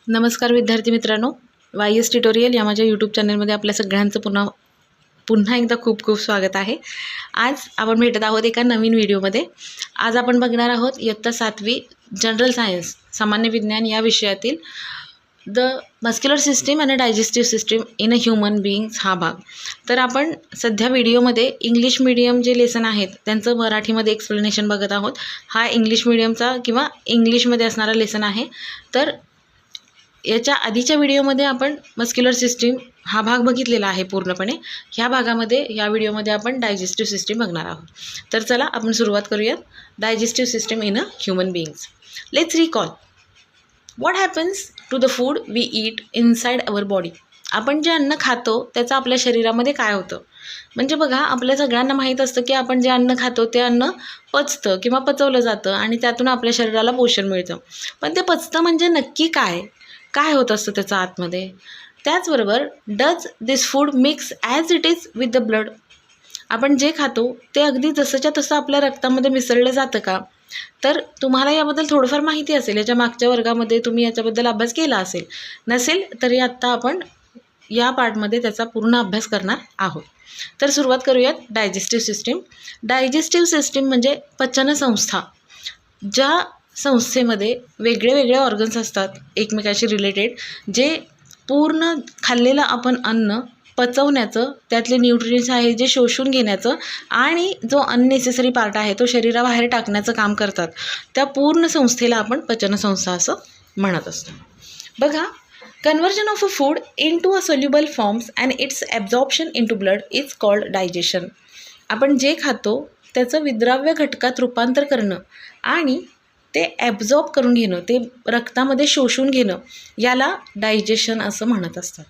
नमस्कार विद्यार्थी मित्रांनो, वाय एस ट्युटोरियल या माझ्या यूट्यूब चॅनलमध्ये आपल्या सगळ्यांचं पुन्हा एकदा खूप खूप स्वागत आहे. आज आपण भेटत आहोत एका नवीन व्हिडिओमध्ये. आज आपण बघणार आहोत इयत्ता 7वी जनरल सायन्स सामान्य विज्ञान या विषयातील द मस्क्युलर सिस्टीम आणि digestive system in a human beings हा भाग. तर आपण सध्या व्हिडिओमध्ये इंग्लिश मीडियम जे लेसन आहेत त्यांचं मराठीमध्ये एक्सप्लेनेशन बघत आहोत. हा इंग्लिश मीडियमचा किंवा इंग्लिशमध्ये असणारा लेसन आहे. तर याच्या आधीच्या व्हिडिओमध्ये आपण मस्क्युलर सिस्टीम हा भाग बघितलेला आहे पूर्णपणे. ह्या भागामध्ये ह्या व्हिडिओमध्ये आपण डायजेस्टिव्ह सिस्टीम बघणार आहोत. तर चला आपण सुरुवात करूयात. Digestive system in a human beings. Let's recall what happens to the food we eat inside our body. आपण जे अन्न खातो त्याचं आपल्या शरीरामध्ये काय होतं. म्हणजे बघा, आपल्या सगळ्यांना माहीत असतं की आपण जे अन्न खातो ते अन्न पचतं किंवा पचवलं जातं आणि त्यातून आपल्या शरीराला पोषण मिळतं. पण ते पचतं म्हणजे नक्की काय होत असतं त्याचं आतमध्ये. त्याचबरोबर does this food mix as it is with the blood. आपण जे खातो ते अगदी जसंच्या तसं आपल्या रक्तामध्ये मिसळलं जातं का. तर तुम्हाला याबद्दल थोडंफार माहिती असेल. याच्या मागच्या वर्गामध्ये तुम्ही याच्याबद्दल अभ्यास केला असेल. नसेल तरी आत्ता आपण या पार्टमध्ये त्याचा पूर्ण अभ्यास करणार आहोत. तर सुरुवात करूयात. Digestive system. डायजेस्टिव्ह सिस्टीम म्हणजे पचनसंस्था. ज्या संस्थेमध्ये वेगळे ऑर्गन्स असतात एकमेकाशी रिलेटेड, जे पूर्ण खाल्लेलं आपण अन्न पचवण्याचं, त्यातले न्यूट्रियन्स आहे जे शोषून घेण्याचं आणि जो अननेसेसरी पार्ट आहे तो शरीराबाहेर टाकण्याचं काम करतात. त्या पूर्ण संस्थेला आपण पचनसंस्था असं म्हणत असतो. बघा, conversion of a food into a soluble forms and its absorption into blood is called digestion. आपण जे खातो त्याचं विद्राव्य घटकात रूपांतर करणं आणि ते ॲब्झॉर्ब करून घेणं, ते रक्तामध्ये शोषून घेणं, याला डायजेशन असं म्हणत असतात.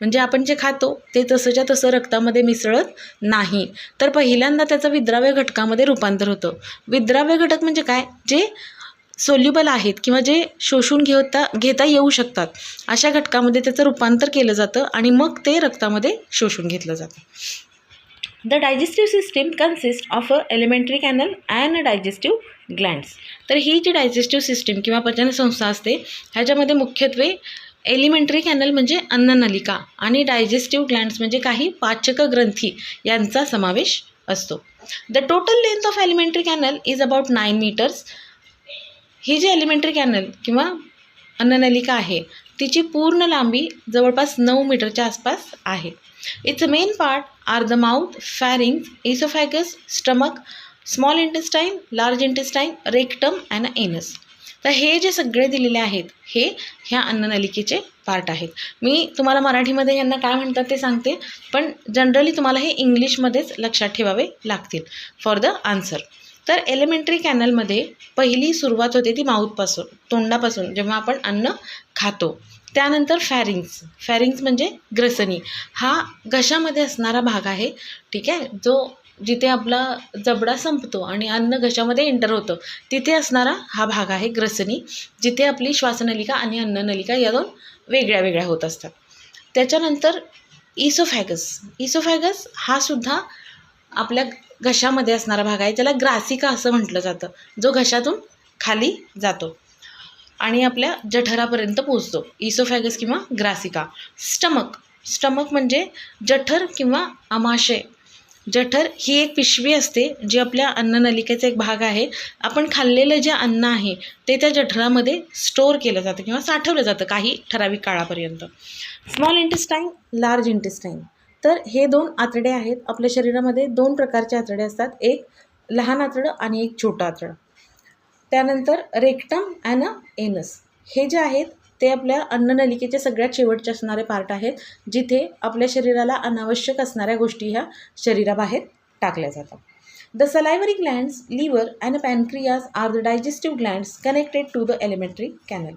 म्हणजे आपण जे खातो ते तसंच्या तसं रक्तामध्ये मिसळत नाही, तर पहिल्यांदा त्याचं विद्राव्य घटकामध्ये रूपांतर होतं. विद्राव्य घटक म्हणजे काय? जे सोल्युबल आहेत किंवा जे शोषून घेता येऊ शकतात अशा घटकामध्ये त्याचं रूपांतर केलं जातं आणि मग ते रक्तामध्ये शोषून घेतलं जातं. The digestive system consist of a elementary canal and a digestive glands. तर ही जी डायजेस्टिव्ह सिस्टीम किंवा पचनसंस्था असते ह्याच्यामध्ये मुख्यत्वे एलिमेंटरी कॅनल म्हणजे अन्ननलिका आणि डायजेस्टिव्ह ग्लँड्स म्हणजे काही पाचक ग्रंथी यांचा समावेश असतो. The total length of alimentary canal is about 9 metres. ही जी एलिमेंटरी कॅनल किंवा अन्ननलिका आहे तिची पूर्ण लांबी जवळपास 9 मीटरच्या आसपास आहे. Its main part are the mouth, pharynx, oesophagus, stomach, small intestine, large intestine, rectum and anus. तर हे जे सगळे दिलेले आहेत हे ह्या अन्ननलिकेचे पार्ट आहेत. मी तुम्हाला मराठीमध्ये यांना काय म्हणतात ते सांगते, पण जनरली तुम्हाला हे इंग्लिशमध्येच लक्षात ठेवावे लागतील फॉर द आन्सर. तर एलिमेंटरी कॅनलमध्ये पहिली सुरुवात होते ती माऊथपासून, तोंडापासून, जेव्हा आपण अन्न खातो. त्यानंतर फॅरिंग्स म्हणजे ग्रसनी. हा घशामध्ये असणारा भाग आहे, ठीक आहे, जो जिथे आपला जबडा संपतो आणि अन्न घशामध्ये एंटर होतं तिथे असणारा हा भाग आहे ग्रसनी, जिथे आपली श्वासनलिका आणि अन्ननलिका या दोन वेगळ्या होत असतात. त्याच्यानंतर इसोफॅगस हा सुद्धा आपल्या घशामध्ये असणारा भाग आहे, ज्याला ग्रासिका असं म्हटलं जातं, जो घशातून खाली जातो आणि आपल्या जठरापर्यंत पोचतो. इसोफॅगस किंवा ग्रासिका. स्टमक म्हणजे जठर किंवा आमाशय. जठर ही एक पिशवी असते जी आपल्या अन्ननलिकेचा एक भाग आहे. आपण खाल्लेलं जे अन्न आहे ते त्या जठरामध्ये स्टोअर केलं जातं किंवा साठवलं जातं काही ठराविक काळापर्यंत. Small intestine, large intestine. तर हे 2 आतडे आहेत. आपल्या शरीरामध्ये 2 प्रकारचे आतडे असतात, एक लहान आतडं आणि एक छोटं आतडं. त्यानंतर रेक्टम अँड एनस. हे जे आहेत ते आपल्या अन्ननलिकेचे सगळ्यात शेवटचे असणारे पार्ट आहेत, जिथे आपल्या शरीराला अनावश्यक असणाऱ्या गोष्टी ह्या शरीराबाहेर टाकल्या जातात. The salivary glands, liver and pancreas are the digestive glands connected to the alimentary canal.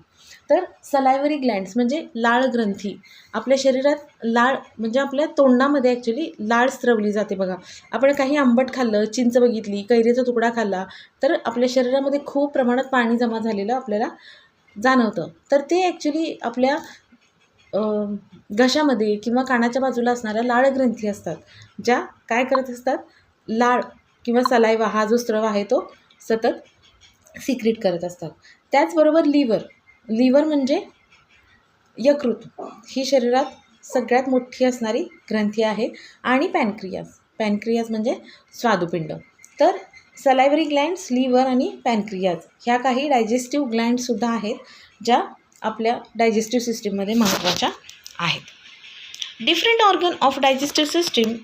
तर सलायव्हरी ग्लँड्स म्हणजे लाळ ग्रंथी. आपल्या शरीरात लाळ म्हणजे आपल्या तोंडामध्ये ॲक्च्युली लाळ स्त्रवली जाते. बघा, आपण काही आंबट खाल्लं, चिंच बघितली, कैरीचा तुकडा खाल्ला तर आपल्या शरीरामध्ये खूप प्रमाणात पाणी जमा झालेलं आपल्याला जाणवतं. तर ते ॲक्च्युली आपल्या घशामध्ये किंवा कानाच्या बाजूला असणाऱ्या लाळ ग्रंथी असतात, ज्या काय करत असतात, लाळ किंवा सलायवा हा जो स्त्रव आहे तो सतत सिक्रीट करत असतात. त्याचबरोबर लिव्हर म्हणजे यकृत ही शरीरात सगळ्यात मोठी असणारी ग्रंथी आहे. आणि पॅनक्रियाज म्हणजे स्वादुपिंड. तर सलायव्हरी ग्लँड्स, लिव्हर आणि पॅनक्रियाज ह्या काही डायजेस्टिव्ह ग्लँडसुद्धा आहेत, ज्या आपल्या डायजेस्टिव्ह सिस्टीममध्ये महत्त्वाच्या आहेत. Different organ of digestive system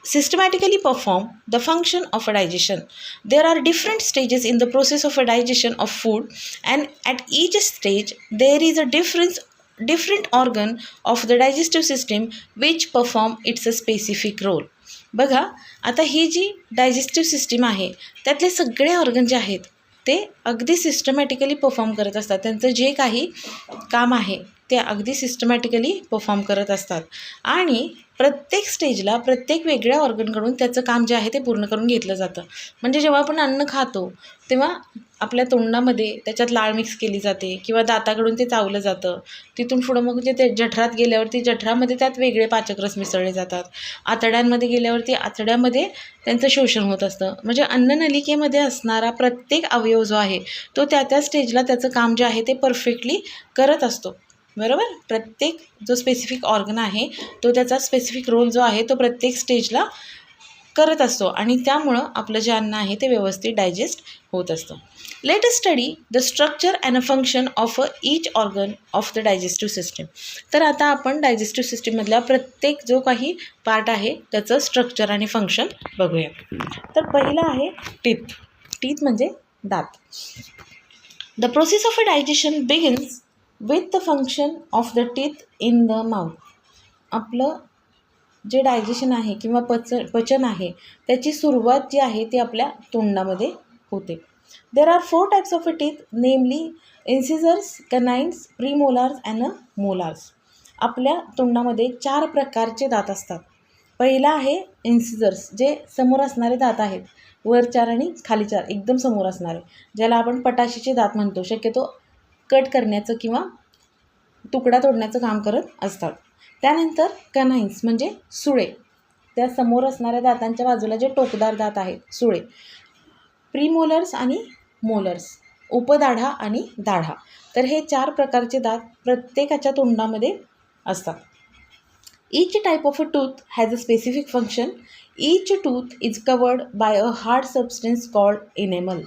systematically perform the function of a digestion. There are different stages in the process of a digestion of food, and at each stage there is a different organ of the digestive system which perform its specific role. बघा, आता ही जी digestive system आहे त्यातले सगळे organ जे आहेत ते अगदी systematically perform करत असतात. त्यांचं जे काही काम आहे ते अगदी सिस्टमॅटिकली परफॉर्म करत असतात. आणि प्रत्येक स्टेजला प्रत्येक वेगळ्या ऑर्गनकडून त्याचं काम जे आहे ते पूर्ण करून घेतलं जातं. म्हणजे जेव्हा आपण अन्न खातो तेव्हा आपल्या तोंडामध्ये त्याच्यात लाळ मिक्स केली जाते किंवा दाताकडून ते चावलं जातं. तिथून पुढं मग ते जठरात गेल्यावरती जठरामध्ये त्यात वेगळे पाचकरस मिसळले जातात. आतड्यांमध्ये गेल्यावरती आतड्यामध्ये त्यांचं शोषण होत असतं. म्हणजे अन्ननलिकेमध्ये असणारा प्रत्येक अवयव जो आहे तो त्या स्टेजला त्याचं काम जे आहे ते परफेक्टली करत असतो. बरोबर. प्रत्येक जो स्पेसिफिक ऑर्गन आहे तो त्याचा स्पेसिफिक रोल जो आहे तो प्रत्येक स्टेजला करत असतो आणि त्यामुळं आपलं जे अन्न आहे ते व्यवस्थित डायजेस्ट होत असतं. Let us study the structure and a function of each organ of the digestive system. तर आता आपण डायजेस्टिव्ह सिस्टीममधल्या प्रत्येक जो काही पार्ट आहे त्याचं स्ट्रक्चर आणि फंक्शन बघूया. तर पहिलं आहे टीथ म्हणजे दात. The process of a digestion begins with the function of the teeth in the mouth. आपलं जे डायजेशन आहे किंवा पचन आहे त्याची सुरुवात जी आहे ती आपल्या तोंडामध्ये होते. There are 4 types of a teeth, नेमली इन्सिझर्स, कनाइन्स, प्रीमोलार्स अँड मोलार्स. आपल्या तोंडामध्ये 4 प्रकारचे दात असतात. पहिला आहे इन्सिझर्स, जे समोर असणारे दात आहेत, वर 4 आणि खाली 4 एकदम समोर असणारे, ज्याला आपण पटाशीचे दात म्हणतो. शक्यतो कट करण्याचं किंवा तुकडा तोडण्याचं काम करत असतात. त्यानंतर कनाइन्स म्हणजे सुळे, त्या समोर असणाऱ्या दातांच्या बाजूला जे टोकदार दात आहेत सुळे. प्रीमोलर्स आणि मोलर्स, उपदाढा आणि दाढा. तर हे 4 प्रकारचे दात प्रत्येकाच्या तोंडामध्ये असतात. Each type of a tooth has a specific function. Each tooth is covered by a hard substance called enamel.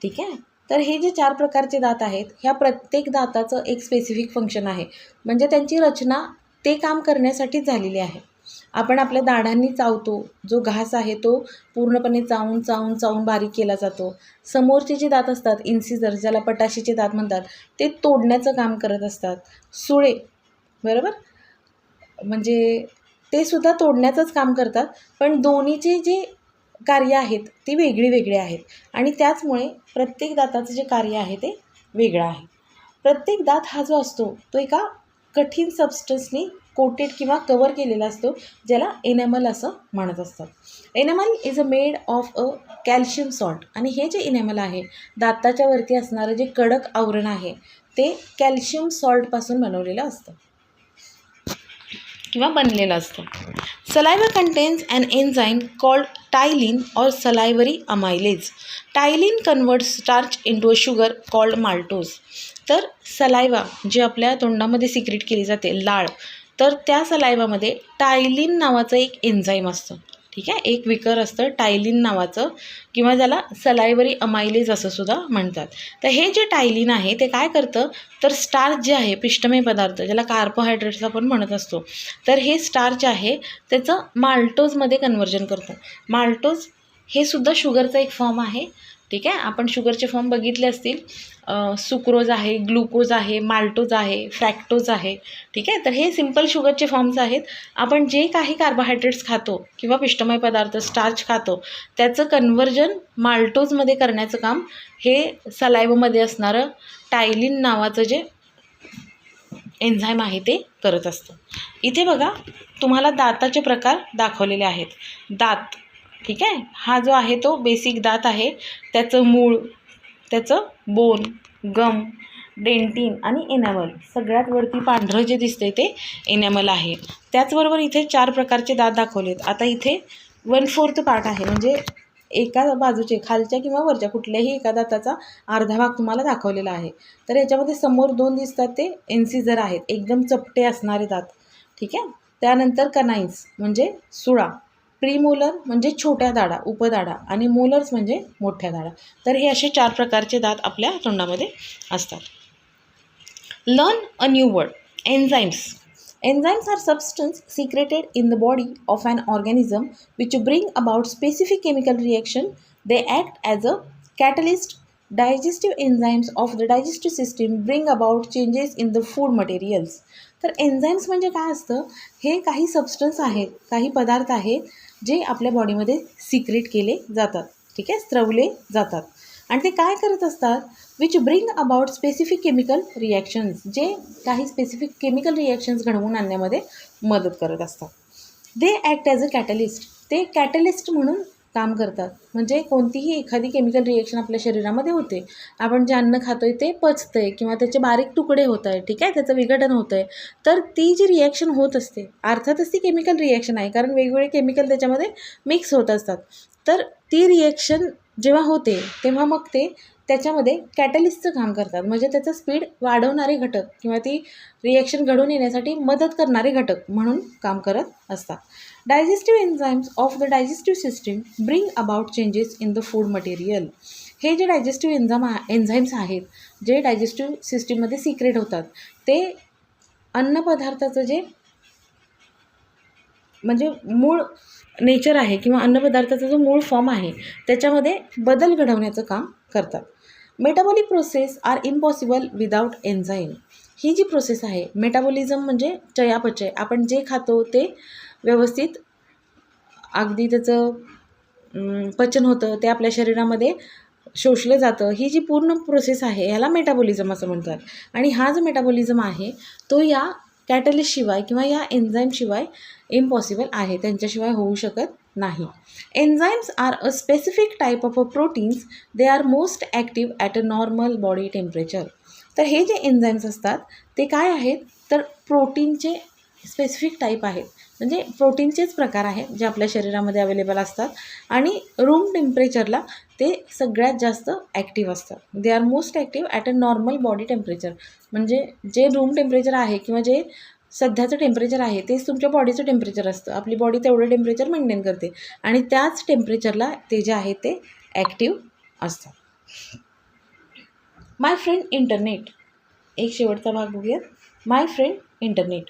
ठीक आहे. तर हे जे 4 प्रकारचे दात आहेत ह्या प्रत्येक दाताचं एक स्पेसिफिक फंक्शन आहे. म्हणजे त्यांची रचना ते काम करण्यासाठीच झालेली आहे. आपण आपल्या दाढांनी चावतो, जो घास आहे तो पूर्णपणे चावून बारीक केला जातो. समोरचे जे दात असतात इन्सिझर, ज्याला पटाशीचे दात म्हणतात, ते तोडण्याचं काम करत असतात. सुळे, बरोबर, म्हणजे ते सुद्धा तोडण्याचंच काम करतात. पण दोन्हीचे जे कार्य आहेत ती वेगळी आहेत आणि त्याचमुळे प्रत्येक दाताचं जे कार्य आहे ते वेगळं आहे. प्रत्येक दात हा जो असतो तो एका कठीण सबस्टन्सनी कोटेड किंवा कवर केलेला असतो, ज्याला एनेमल असं म्हणत असतात. Enamel is a made of a calcium salt. आणि हे जे एनेमल आहे, दाताच्या वरती असणारं जे कडक आवरण आहे ते कॅल्शियम सॉल्टपासून बनवलेलं असतं किंवा बनलेलं असतं. सलाइवा कंटेन्स अन एन्झाईम कॉल्ड टायलिन और salivary amylase. Ptyalin converts starch into a sugar called maltose. तर सलाइवा जी आपल्या तोंडामध्ये सिक्रेट केली जाते, लाळ, तर त्या सलाइवामध्ये टायलिन नावाचं एक एन्झाईम असतं. ठीक आहे. एक विकर असतं टायलिन नावाचं, किंवा ज्याला सलाइवरी अमायलेज असं सुद्धा म्हणतात. तर हे जे टायलिन आहे ते काय करतं, तर स्टार्च जे आहे, पिष्टमय पदार्थ, ज्याला कार्बोहायड्रेट्स आपण म्हणत असतो, तर हे स्टार्च आहे त्याचं माल्टोजमध्ये कन्व्हर्जन करतं. माल्टोज हे सुद्धा शुगरचा एक फॉर्म आहे. ठीक आहे. आपण शुगरचे फॉर्म बघितले असतील. सुक्रोज आहे, ग्लुकोज आहे, माल्टोज आहे, फ्रॅक्टोज आहे. ठीक आहे. तर हे सिम्पल शुगरचे फॉर्म्स आहेत. आपण जे काही कार्बोहायड्रेट्स खातो किंवा पिष्टमय पदार्थ स्टार्च खातो त्याचं कन्व्हर्जन माल्टोजमध्ये करण्याचं काम हे सलाइवामध्ये असणारं टायलिन नावाचं जे एन्झाईम आहे ते करत असतं. इथे बघा तुम्हाला दाताचे प्रकार दाखवलेले आहेत. दात, ठीक आहे, हा जो आहे तो बेसिक दात आहे. त्याचं मूळ, त्याचं बोन, गम, डेंटिन आणि एनेमल. सगळ्यात वरती पांढरं जे दिसतंय ते एनेमल आहे. त्याचबरोबर इथे 4 प्रकारचे दात दाखवलेत. आता इथे 1/4 पार्ट आहे, म्हणजे एका बाजूचे खालच्या किंवा वरच्या कुठल्याही एका दाताचा अर्धा भाग तुम्हाला दाखवलेला आहे. तर याच्यामध्ये समोर 2 दिसतात ते इन्सिजर आहेत, एकदम चपटे असणारे दात. ठीक आहे. त्यानंतर कनाईन्स म्हणजे सुळा, प्रीमोलर म्हणजे छोट्या दाढा, उपदाढा आणि मोलर्स म्हणजे मोठ्या दाढा. तर हे असे 4 प्रकारचे दात आपल्या तोंडामध्ये असतात. Learn a new word. Enzymes. Enzymes are substances secreted in the body of an organism which bring about specific chemical reaction. They act as a catalyst. Digestive enzymes of the digestive system bring about changes in the food materials. तर enzymes म्हणजे काय असतं? हे काही substance आहेत, काही पदार्थ आहेत जे आपल्या बॉडीमध्ये सिक्रेट केले जातात. ठीक आहे, स्त्रवले जातात. आणि ते काय करत असतात? Which bring about specific chemical reactions, जे काही स्पेसिफिक केमिकल रिॲक्शन्स घडवून आणण्यामध्ये मदत करत असतात. They act as a catalyst. ते कॅटलिस्ट म्हणून काम करतात. म्हणजे कोणतीही एखादी केमिकल रिॲक्शन आपल्या शरीरामध्ये होते, आपण जे अन्न खातो आहे ते पचतं आहे किंवा त्याचे बारीक तुकडे होत आहे, ठीक आहे, त्याचं विघटन होतं आहे, तर ती जी रिॲक्शन होत असते, अर्थातच ती केमिकल रिॲक्शन आहे, कारण वेगवेगळे केमिकल त्याच्यामध्ये मिक्स होत असतात. तर ती रिॲक्शन जेव्हा होते तेव्हा मग ते त्याच्यामध्ये कॅटलिस्टचं काम करतात. म्हणजे त्याचं स्पीड वाढवणारे घटक किंवा ती रिॲक्शन घडून येण्यासाठी मदत करणारे घटक म्हणून काम करत असतात. Digestive enzymes of the digestive system bring about changes in the food material. हे जे डायजेस्टिव्ह एन्झाईम्स आहेत, जे डायजेस्टिव्ह सिस्टीममध्ये सिक्रेट होतात, ते अन्नपदार्थाचं जे म्हणजे मूळ नेचर आहे किंवा अन्नपदार्थाचा जो मूळ फॉर्म आहे त्याच्यामध्ये बदल घडवण्याचं काम करतात. Metabolic process are impossible without enzyme. ही जी प्रोसेस आहे, मेटाबॉलिझम म्हणजे चयापचय, आपण जे खातो ते व्यवस्थित अगदी त्याचं पचन होतं, ते आपल्या शरीरामध्ये शोषलं जातं. ही जी पूर्ण प्रोसेस आहे याला मेटाबॉलिझम असं म्हणतात. आणि हा जो मेटाबॉलिझम आहे तो या कॅटलिस्टशिवाय किंवा या एन्झाईमशिवाय इम्पॉसिबल आहे, त्यांच्याशिवाय होऊ शकत नाही. Enzymes are a specific type of a proteins. They are most active at a normal body temperature. तर हे जे एन्झाईम्स असतात ते काय आहेत? तर प्रोटीनचे स्पेसिफिक टाईप आहेत, म्हणजे प्रोटीनचेच प्रकार आहेत जे आपल्या शरीरामध्ये अवेलेबल असतात आणि रूम टेम्परेचरला ते सगळ्यात जास्त ॲक्टिव्ह असतात. They are most active at a normal body temperature. म्हणजे जे रूम टेम्परेचर आहे किंवा जे सध्याचं टेम्परेचर आहे तेच तुमच्या बॉडीचं टेम्परेचर असतं. आपली बॉडी तेवढं टेम्परेचर मेंटेन करते आणि त्याच टेम्परेचरला ते जे आहे ते ॲक्टिव्ह असतात. My friend internet. एक शेवटचा भाग बघूयात. My friend internet.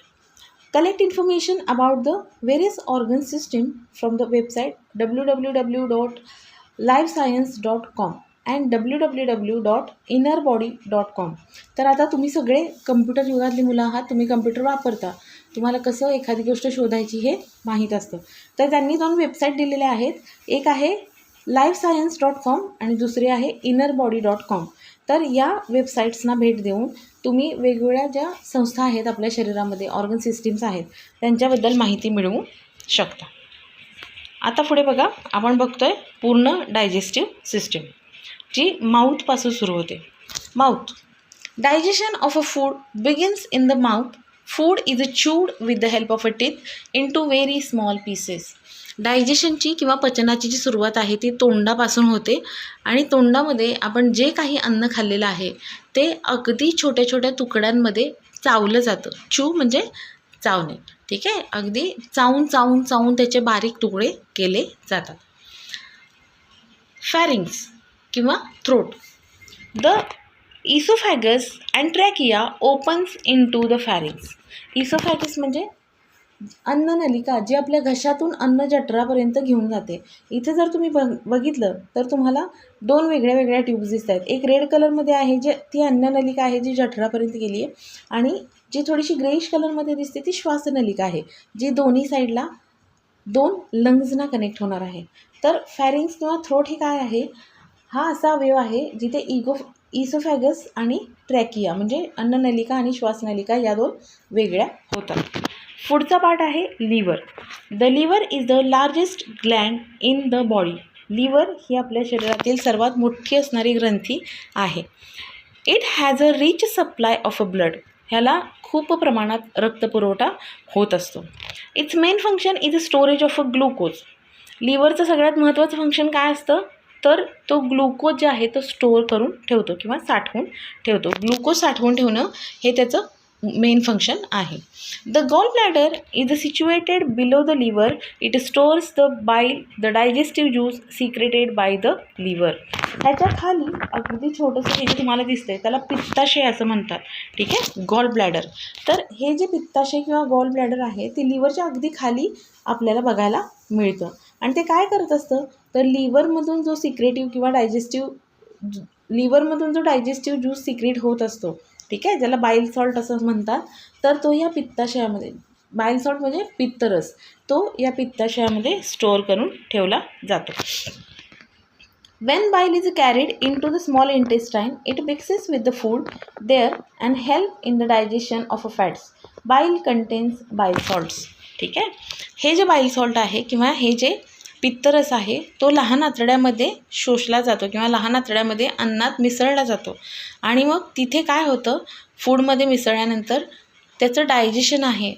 Collect information about the various organ system from the website www.livescience.com and www.innerbody.com. तर आता तुम्ही सगळे कम्प्युटर युगातली मुलं आहात, तुम्ही कम्प्युटर वापरता, तुम्हाला कसं एखादी गोष्ट शोधायची हे माहीत असतं. तर त्यांनी 2 वेबसाईट दिलेल्या आहेत. एक आहे livescience.com आणि दुसरी आहे innerbody.com. तर या वेबसाईट्सना भेट देऊन तुम्ही वेगवेगळ्या ज्या संस्था आहेत आपल्या शरीरामध्ये, ऑर्गन सिस्टीम्स आहेत, त्यांच्याबद्दल माहिती मिळवू शकता. आता पुढे बघा, आपण बघतोय पूर्ण डायजेस्टिव्ह सिस्टीम जी माउथपासून सुरू होते. Mouth. Digestion of a food begins in the mouth. Food is chewed with the help of a teeth into very small pieces. डायजेशनची किंवा पचनाची जी सुरुवात आहे ती तोंडापासून होते आणि तोंडामध्ये आपण जे काही अन्न खाल्लेलं आहे ते अगदी छोट्या छोट्या तुकड्यांमध्ये चावलं जातं. च्यू म्हणजे चावणे, ठीक आहे, अगदी चावून चावून चावून त्याचे बारीक तुकडे केले जातात. फॅरिंग्स किंवा throat. The oesophagus and trachea opens into the pharynx. Oesophagus म्हणजे अन्ननलिका, जी आपल्या घशातून अन्न जठरापर्यंत घेऊन जाते. इथे जर तुम्ही बघितलं तर तुम्हाला 2 वेगळ्या वेगळ्या ट्यूब्स दिसत आहेत. एक रेड कलरमध्ये आहे जे ती अन्ननलिका आहे जी जठरापर्यंत गेली आहे आणि जी थोडीशी ग्रेइश कलरमध्ये दिसते ती श्वासनलिका आहे जी दोन्ही साईडला 2 लंग्सना कनेक्ट होणार आहे. तर फॅरिंग्स किंवा थ्रोट हे काय आहे? हा असा अवयव आहे जिथे इसोफॅगस आणि ट्रॅकिया म्हणजे अन्ननलिका आणि श्वासनलिका या 2 वेगळ्या होतात. पुढचा पार्ट आहे liver. The liver is the largest gland in the body. Liver ही आपल्या शरीरातील सर्वात मोठी असणारी ग्रंथी आहे. It has a rich supply of a blood. ह्याला खूप प्रमाणात रक्तपुरवठा होत असतो. Its main function is a storage of a glucose. लिव्हरचं सगळ्यात महत्त्वाचं फंक्शन काय असतं, तर तो ग्लुकोज जे आहे तो स्टोअर करून ठेवतो किंवा साठवून ठेवतो. ग्लुकोज साठवून ठेवणं हे त्याचं मेन फंक्शन आहे. The gall bladder is situated below the liver. It stores the bile, the digestive juice secreted by the liver. ह्याच्या खाली अगदी छोटंसं हे जे तुम्हाला दिसतंय त्याला पित्ताशय असं म्हणतात. ठीक आहे, गॉल ब्लॅडर. तर हे जे पित्ताशय किंवा गॉल ब्लॅडर आहे ते लिव्हरच्या अगदी खाली आपल्याला बघायला मिळतं. आणि ते काय करत असतं, तर लिव्हरमधून जो सिक्रेटिव्ह किंवा लिव्हरमधून जो डायजेस्टिव्ह ज्यूस सिक्रेट होत असतो, ठीक आहे, ज्याला बाईल सॉल्ट असं म्हणतात, तर तो या पित्ताशयामध्ये, बाईल सॉल्ट म्हणजे पित्तरस, तो या पित्ताशयामध्ये स्टोअर करून ठेवला जातो. When bile is carried into the small intestine, it mixes with the food there and help in the digestion of fats. Bile contains bile salts. ठीक आहे, हे जे बाईल सॉल्ट आहे किंवा हे जे पित्तरस आहे तो लहान आतड्यामध्ये शोषला जातो किंवा लहान आतड्यामध्ये अन्नात मिसळला जातो. आणि मग तिथे काय होतं, फूडमध्ये मिसळल्यानंतर त्याचं डायजेशन आहे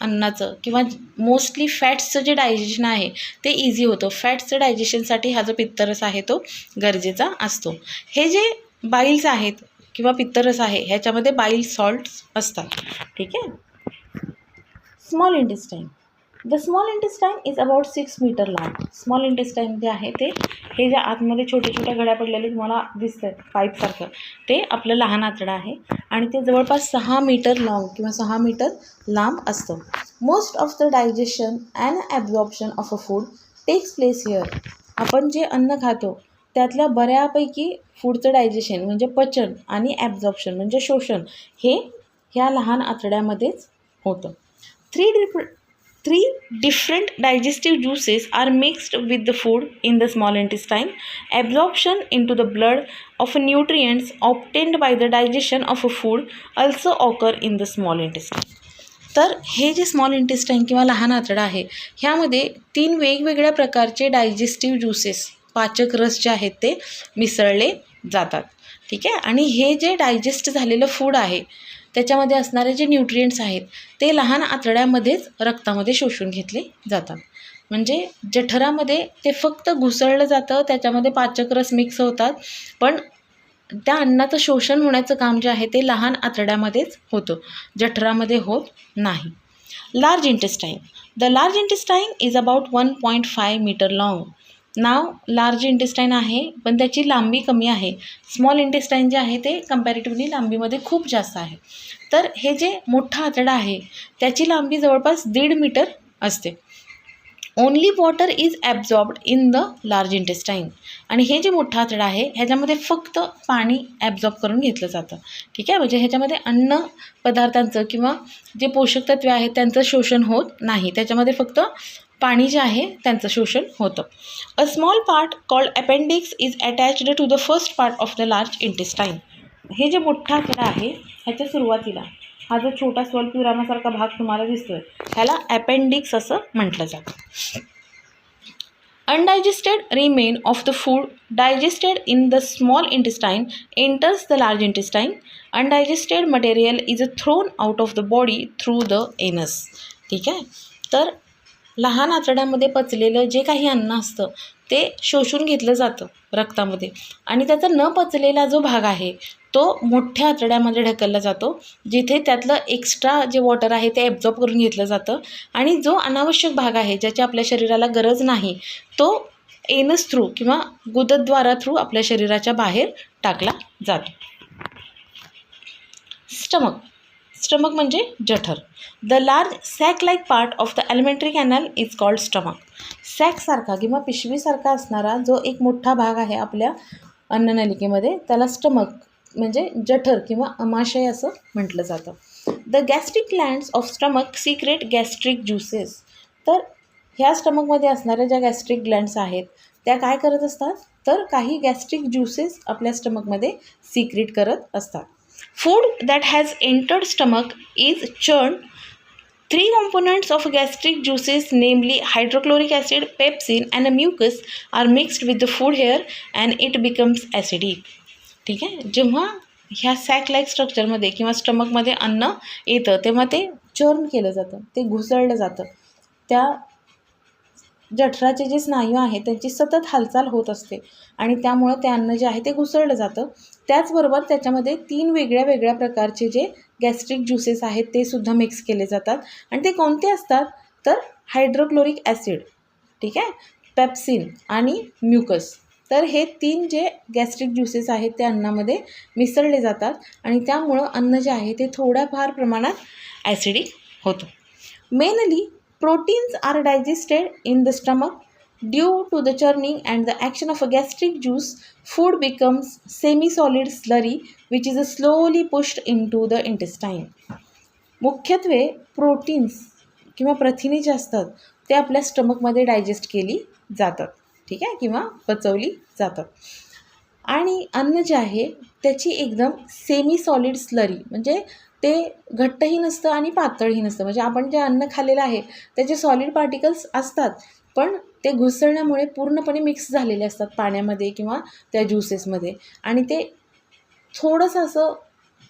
अन्नाचं किंवा मोस्टली फॅट्सचं जे डायजेशन आहे ते इझी होतं. फॅट्सचं डायजेशनसाठी हा जो पित्तरस आहे तो गरजेचा असतो. हे जे बाईल्स आहेत किंवा पित्तरस आहे ह्याच्यामध्ये बाईल सॉल्ट्स असतात. ठीक आहे. Small intestine. The small intestine is about 6 metre long. Small intestine जे आहे ते हे ज्या आतमध्ये छोट्या छोट्या घड्या पडलेले तुम्हाला दिसत आहेत पाईपसारखं, ते आपलं लहान आतडं आहे आणि ते जवळपास 6 मीटर लॉंग किंवा 6 मीटर लांब असतं. Most of the digestion and absorption of a food takes place here. आपण जे अन्न खातो त्यातल्या बऱ्यापैकी फूडचं डायजेशन म्हणजे पचन आणि ॲब्झॉर्प्शन म्हणजे शोषण हे ह्या लहान आतड्यामध्येच होतं. Three different digestive juices are mixed with the food in the small intestine. Absorption into the blood of nutrients obtained by the digestion of a food also occur in the small intestine. तर हे जे small intestine किंवा लहान आतडा आहे ह्यामध्ये 3 वेगवेगळ्या प्रकारचे digestive juices, पाचक रस जे आहेत ते मिसळले जातात. ठीक आहे. आणि हे जे डायजेस्ट झालेलं फूड आहे त्याच्यामध्ये असणारे जे न्यूट्रिएंट्स आहेत ते लहान आतड्यामध्येच रक्तामध्ये शोषून घेतले जातात. म्हणजे जठरामध्ये ते फक्त घुसळलं जातं, त्याच्यामध्ये पाचक रस मिक्स होतात, पण त्या अन्नाचं शोषण होण्याचं काम जे आहे ते लहान आतड्यामध्येच होतं, जठरामध्ये होत नाही. Large intestine. The large intestine is about 1.5 metre long. नाव लार्ज इंटेस्टाईन आहे पण त्याची लांबी कमी आहे. स्मॉल इंटेस्टाईन जे आहे ते कम्पॅरेटिव्हली लांबीमध्ये खूप जास्त आहे. तर हे जे मोठा आतडा आहे त्याची लांबी जवळपास 1.5 मीटर असते. Only water is absorbed in the large intestine. आणि हे जे मोठा आतडा आहे ह्याच्यामध्ये फक्त पाणी ॲब्झॉर्ब करून घेतलं जातं. ठीक आहे. म्हणजे ह्याच्यामध्ये अन्न पदार्थांचं किंवा जे पोषक तत्वे आहेत त्यांचं शोषण होत नाही, त्याच्यामध्ये फक्त पाणी जे आहे त्यांचं शोषण होतं. A small part called appendix is attached to the first part of the large intestine. हे जे मोठा आतडा आहे ह्याच्या सुरुवातीला हा जो छोटा स्वल्पविरामासारखा भाग तुम्हाला दिसतोय ह्याला अपेंडिक्स असं म्हटलं जातं. Undigested remain of the food digested in the small intestine enters the large intestine. Undigested material is thrown out of the body through the anus. ठीक आहे. तर लहान आतड्यामध्ये पचलेलं जे काही अन्न असतं ते शोषून घेतलं जातं रक्तामध्ये आणि त्याचा न पचलेला जो भाग आहे तो मोठ्या आतड्यामध्ये ढकलला जातो, जिथे त्यातलं एक्स्ट्रा जे वॉटर आहे ते ॲब्झॉर्ब करून घेतलं जातं आणि जो अनावश्यक भाग आहे ज्याची आपल्या शरीराला गरज नाही तो एनस थ्रू किंवा गुदद्वारा थ्रू आपल्या शरीराच्या बाहेर टाकला जातो. स्टमक म्हणजे जठर. The large sac like part of the alimentary canal is called stomach. सॅकसारखा किंवा पिशवीसारखा असणारा जो एक मोठा भाग आहे आपल्या अन्ननलिकेमध्ये त्याला स्टमक म्हणजे जठर किंवा अमाशय असं म्हटलं जातं. The gastric glands of stomach secrete gastric juices. तर ह्या स्टमकमध्ये असणाऱ्या ज्या गॅस्ट्रिक ग्लँड्स आहेत त्या काय करत असतात, तर काही गॅस्ट्रिक ज्युसेस आपल्या स्टमकमध्ये सिक्रेट करत असतात. Food that has entered stomach is churned. 3 components of gastric juices, namely hydrochloric acid, pepsin, and a mucus, are mixed with the food here and it becomes acidic. ठीक आहे. जेव्हा ह्या sack like स्ट्रक्चरमध्ये किंवा स्टमकमध्ये अन्न येतं तेव्हा ते चर्न केलं जातं, ते घुसळलं जातं. त्या जठराचे जे स्नायू आहेत त्यांची सतत हालचाल होत असते आणि त्यामुळं ते अन्न जे आहे ते घुसळलं जातं. त्याचबरोबर त्याच्यामध्ये 3 वेगळ्या वेगळ्या प्रकारचे जे गॅस्ट्रिक ज्युसेस आहेत ते सुद्धा मिक्स केले जातात आणि ते कोणते असतात तर हायड्रोक्लोरिक ॲसिड, ठीक आहे, पेप्सिन आणि म्युकस. तर हे 3 जे गॅस्ट्रिक ज्युसेस आहेत ते अन्नामध्ये मिसळले जातात आणि त्यामुळं अन्न जे आहे ते थोड्याफार प्रमाणात ॲसिडिक होतं. Mainly proteins are digested in the stomach. Due to the churning and the action of a gastric juice, food becomes semi-solid slurry which is slowly pushed into the intestine. मुख्यत्वे प्रोटीन्स किंवा प्रथिने जे असतात ते आपल्या स्टमकमध्ये digest केली जातात, ठीक आहे, किंवा पचवली जातात. आणि अन्न जे आहे त्याची एकदम सेमी सॉलिड स्लरी, म्हणजे ते घट्टही नसतं आणि पातळही नसतं. म्हणजे आपण जे अन्न खाल्लेलं आहे त्याचे सॉलिड पार्टिकल्स असतात पण ते घुसळण्यामुळे पूर्णपणे मिक्स झालेले असतात पाण्यामध्ये किंवा त्या ज्युसेसमध्ये आणि ते थोडंसं असं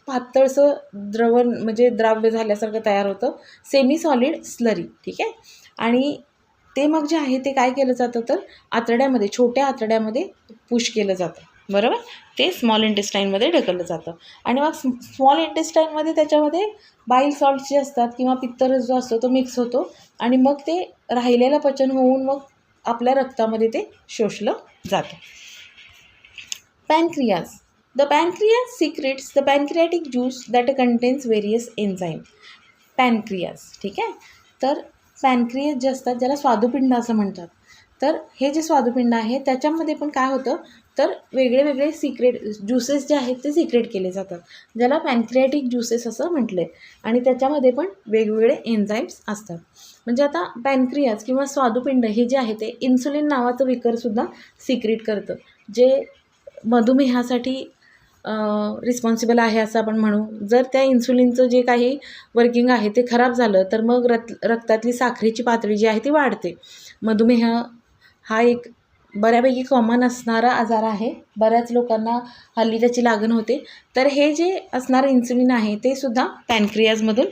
पातळसं द्रवण म्हणजे द्राव्य झाल्यासारखं तयार होतं, सेमी सॉलिड स्लरी, ठीक आहे. आणि ते मग जे आहे ते काय केलं जातं तर आतड्यामध्ये, छोट्या आतड्यामध्ये पुश केलं जातं, बरोबर. ते स्मॉल इंटेस्टाईनमध्ये ढकललं जातं आणि मग स्मॉल इंटेस्टाईनमध्ये त्याच्यामध्ये बाईल सॉल्ट्स जे असतात किंवा पित्तरस जो असतो तो मिक्स होतो आणि मग ते राहिलेलं पचन होऊन मग आपल्या रक्तामध्ये ते शोषलं जातं. Pancreas. The pancreas secretes the pancreatic juice that contains various enzyme. Pancreas, ठीक आहे. तर पॅनक्रियाज जे असतात ज्याला स्वादुपिंड असं म्हणतात, तर हे जे स्वादुपिंड आहे त्याच्यामध्ये पण काय होतं तर वेगळे वेगळे सिक्रेट ज्युसेस जे आहेत ते सिक्रेट केले जातात, ज्याला पॅनक्रियाटिक ज्युसेस असं म्हटलं आहे. आणि त्याच्यामध्ये पण वेगवेगळे एन्झाईम्स असतात. म्हणजे आता पॅनक्रियाज किंवा स्वादुपिंड हे जे आहे ते इन्सुलिन नावाचं विकरसुद्धा सिक्रेट करतं, जे मधुमेहासाठी रिस्पॉन्सिबल आहे असं आपण म्हणू. जर त्या इन्सुलिनचं जे काही वर्किंग आहे ते खराब झालं तर मग रक्तातली साखरेची पातळी जी आहे ती वाढते. मधुमेह हा एक बऱ्यापैकी कॉमन असणारा आजार आहे, बऱ्याच लोकांना हल्ली त्याची लागण होते. तर हे जे असणारं इन्सुलिन आहे ते सुद्धा पॅनक्रियाजमधून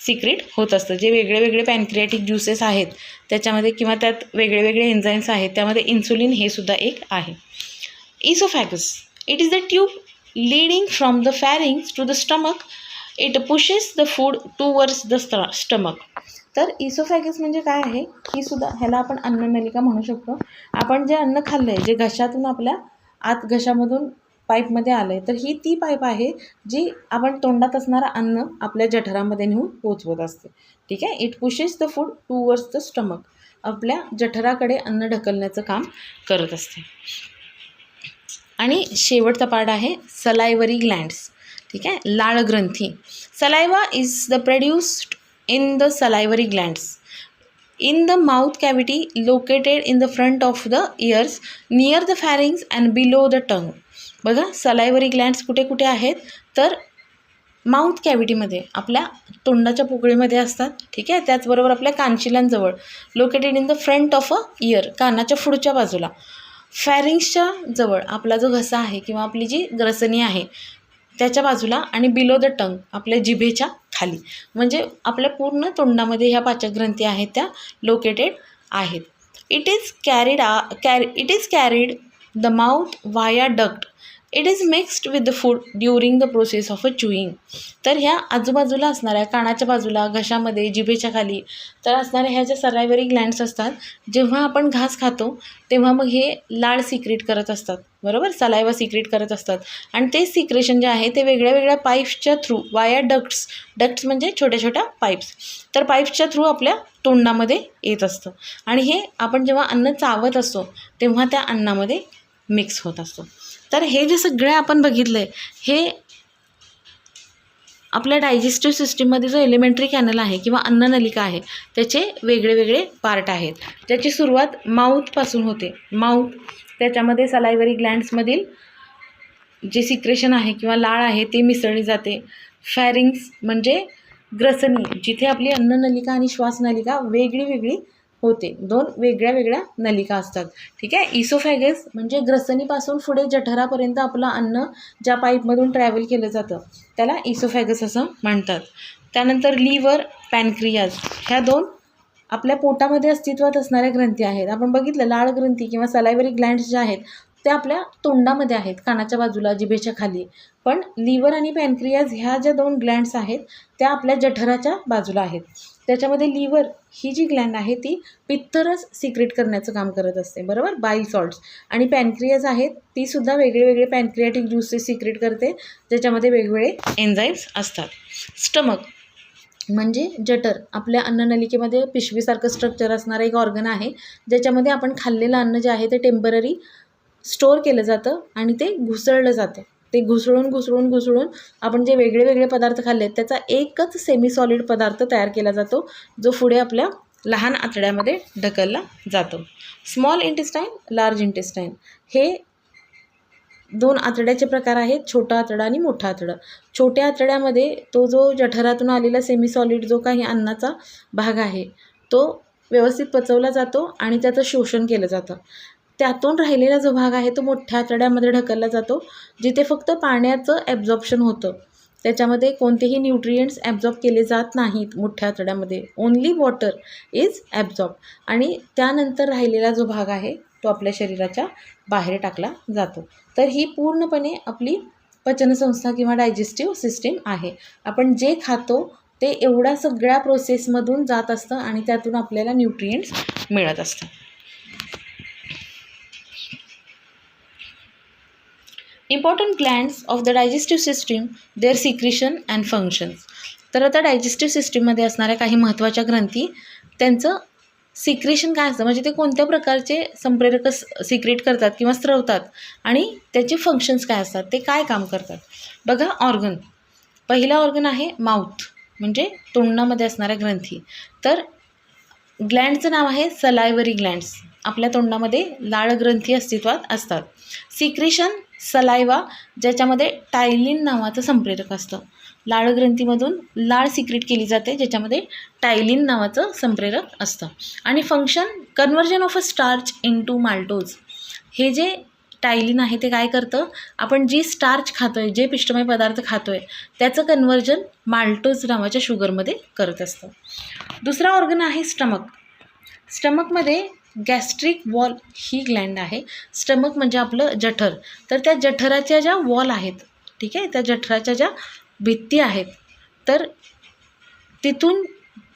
सिक्रेट होत असतं. जे वेगळे वेगळे पॅनक्रियाटिक ज्युसेस आहेत त्याच्यामध्ये किंवा त्यात वेगळे वेगळे एन्झाईम्स आहेत त्यामध्ये इन्सुलिन हे सुद्धा एक आहे. Oesophagus. It is the tube leading from the pharynx to the stomach. It pushes the food towards the stomach. तर इसोफॅगस म्हणजे काय आहे, ही सुद्धा ह्याला आपण अन्ननलिका म्हणू शकतो. आपण जे अन्न खाल्लं आहे जे घशातून आपल्या आत घशामधून पाईपमध्ये आलं आहे तर ही ती पाईप आहे जी आपण तोंडात असणारं अन्न आपल्या जठरामध्ये नेऊन पोचवत असते, ठीक आहे. It pushes the food towards the stomach. आपल्या जठराकडे अन्न ढकलण्याचं काम करत असते. आणि शेवटचा पार्ट आहे सलायवरी ग्लँड्स, ठीक आहे, लाळ ग्रंथी. Saliva is the produced in the salivary glands in the mouth cavity located in the front of the ears near the pharynx and below the tongue. बघा सलायवरी ग्लँड्स कुठे कुठे आहेत तर माउथ कॅव्हिटीमध्ये, आपल्या तोंडाच्या पोकळीमध्ये असतात, ठीक आहे. त्याचबरोबर आपल्या कानशिलांजवळ, located in the front of a ear, कानाच्या पुढच्या बाजूला, फॅरिंग्सच्या जवळ आपला जो घसा आहे किंवा आपली जी ग्रसनी आहे त्याच्या बाजूला, आणि बिलो द टंग आपल्या जिभेच्या खाली. म्हणजे आपल्या पूर्ण तोंडामध्ये ह्या पाचकग्रंथी आहेत त्या लोकेटेड आहेत. It is carried the mouth via duct. It is mixed with the food during the process of a chewing. तर ह्या आजूबाजूला असणाऱ्या कानाच्या बाजूला, घशामध्ये, जिभेच्या खाली तर असणाऱ्या ह्या ज्या सलायवरी ग्लँड्स असतात, जेव्हा आपण घास खातो तेव्हा मग हे लाळ सिक्रेट करत असतात, बरोबर, सलायवा सिक्रेट करत असतात. आणि ते सिक्रेशन जे आहे ते वेगळ्या वेगळ्या पाईप्सच्या थ्रू, वाया डक्ट्स, डक्ट्स म्हणजे छोट्या छोट्या पाईप्स, तर पाईप्सच्या थ्रू आपल्या तोंडामध्ये येत असतं. आणि हे आपण जेव्हा अन्न चावत असतो तेव्हा त्या अन्नामध्ये मिक्स होत असतो. तर हे जे सगळे आपण बघितलं आहे हे आपल्या डायजेस्टिव्ह सिस्टीममध्ये जो एलिमेंटरी कॅनल आहे किंवा अन्ननलिका आहे त्याचे वेगळे वेगळे पार्ट आहेत, ज्याची सुरुवात माऊथपासून होते. माऊथ, त्याच्यामध्ये सलायवरी ग्लँड्समधील जे सिक्रेशन आहे किंवा लाळ आहे ते मिसळली जाते. फॅरिंग्स म्हणजे ग्रसनी, जिथे आपली अन्ननलिका आणि श्वासनलिका वेगळी वेगळी होते, 2 वेगळ्या वेगळ्या नलिका असतात, ठीक आहे. इसोफॅगस म्हणजे ग्रसनीपासून पुढे जठरापर्यंत आपलं अन्न ज्या पाईपमधून ट्रॅव्हल केलं जातं त्याला इसोफॅगस असं म्हणतात. त्यानंतर लिव्हर, पॅनक्रियाज ह्या 2 आपल्या पोटामध्ये अस्तित्वात असणाऱ्या ग्रंथी आहेत. आपण बघितलं लाळ ग्रंथी किंवा सलायवरी ग्लँड्स ज्या आहेत त्या आपल्या तोंडामध्ये आहेत, कानाच्या बाजूला, जिभेच्या खाली. पण लिव्हर आणि पॅनक्रियाज ह्या ज्या 2 ग्लँड्स आहेत त्या आपल्या जठराच्या बाजूला आहेत. त्याच्यामध्ये लिव्हर ही जी ग्लँड आहे ती पित्तरस सिक्रेट करण्याचं काम करत असते, बरोबर, बाईल सॉल्ट्स. आणि पॅनक्रियाज आहेत ती सुद्धा वेगळे वेगळे पॅनक्रियाटिक ज्यूसेस सिक्रेट करते, ज्याच्यामध्ये वेगवेगळे एन्झाईम्स असतात. स्टमक म्हणजे जठर आपल्या अन्ननलिकेमध्ये पिशवीसारखं स्ट्रक्चर असणारं एक ऑर्गन आहे, ज्याच्यामध्ये आपण खाल्लेलं अन्न जे आहे ते टेम्पररी स्टोअर केलं जातं आणि ते घुसळलं जातं. ते घुसळून आपण जे वेगळे वेगळे पदार्थ खाल्ले आहेत त्याचा एकच सेमी सॉलिड पदार्थ तयार केला जातो, जो पुढे आपल्या लहान आतड्यामध्ये ढकलला जातो. स्मॉल इंटेस्टाईन, लार्ज इंटेस्टाईन हे 2 आतड्याचे प्रकार आहेत, छोटा आतडा आणि मोठा आतडा. छोट्या आतड्यामध्ये तो जो जठरातून आलेला सेमी सॉलिड जो काही अन्नाचा भाग आहे तो व्यवस्थित पचवला जातो आणि त्याचं शोषण केलं जातं. त्यातून राहिलेला जो भाग आहे तो मोठ्या आतड्यामध्ये ढकलला जातो, जिथे फक्त पाण्याचं ॲब्झॉर्प्शन होतं. त्याच्यामध्ये कोणतेही न्यूट्रिएंट्स ॲब्झॉर्ब केले जात नाहीत मोठ्या आतड्यामध्ये, ओन्ली वॉटर इज ॲब्झॉर्ब. आणि त्यानंतर राहिलेला जो भाग आहे तो आपल्या शरीराच्या बाहेर टाकला जातो. तर ही पूर्णपणे आपली पचनसंस्था किंवा डायजेस्टिव्ह सिस्टीम आहे. आपण जे खातो ते एवढ्या सगळ्या प्रोसेसमधून जात असतं आणि त्यातून आपल्याला न्यूट्रिएंट्स मिळत असतं. Important glands of the digestive system, their secretion and functions. तर आता डायजेस्टिव्ह सिस्टीममध्ये असणाऱ्या काही महत्त्वाच्या ग्रंथी, त्यांचं सिक्रेशन काय असतं, म्हणजे ते कोणत्या प्रकारचे संप्रेरक सिक्रेट करतात किंवा स्त्रवतात आणि त्याचे फंक्शन्स काय असतात, ते काय काम करतात. बघा, ऑर्गन, पहिला ऑर्गन आहे माउथ, म्हणजे तोंडामध्ये असणाऱ्या ग्रंथी. तर ग्लँडचं नाव आहे सलायवरी ग्लँड्स. आपल्या तोंडामध्ये लाळ ग्रंथी अस्तित्वात असतात. सिक्रेशन सलायवा, ज्याच्यामध्ये टायलिन नावाचं संप्रेरक असतं. लाळ ग्रंथीमधून लाळ सिक्रेट केली जाते, ज्याच्यामध्ये टायलिन नावाचं संप्रेरक असतं. आणि function, conversion of a starch into maltose. हे जे टायलिन आहे ते काय करतं, आपण जी स्टार्च खातोय, जे पिष्टमय पदार्थ खातोय त्याचं कन्व्हर्जन माल्टोज नावाच्या शुगरमध्ये करत असतं. दुसरा ऑर्गन आहे स्टमक. स्टमकमध्ये गॅस्ट्रिक वॉल ही ग्लँड आहे. स्टमक म्हणजे आपलं जठर. तर त्या जठराच्या ज्या वॉल आहेत, ठीक आहे, त्या जठराच्या ज्या भित्ती आहेत, तर तिथून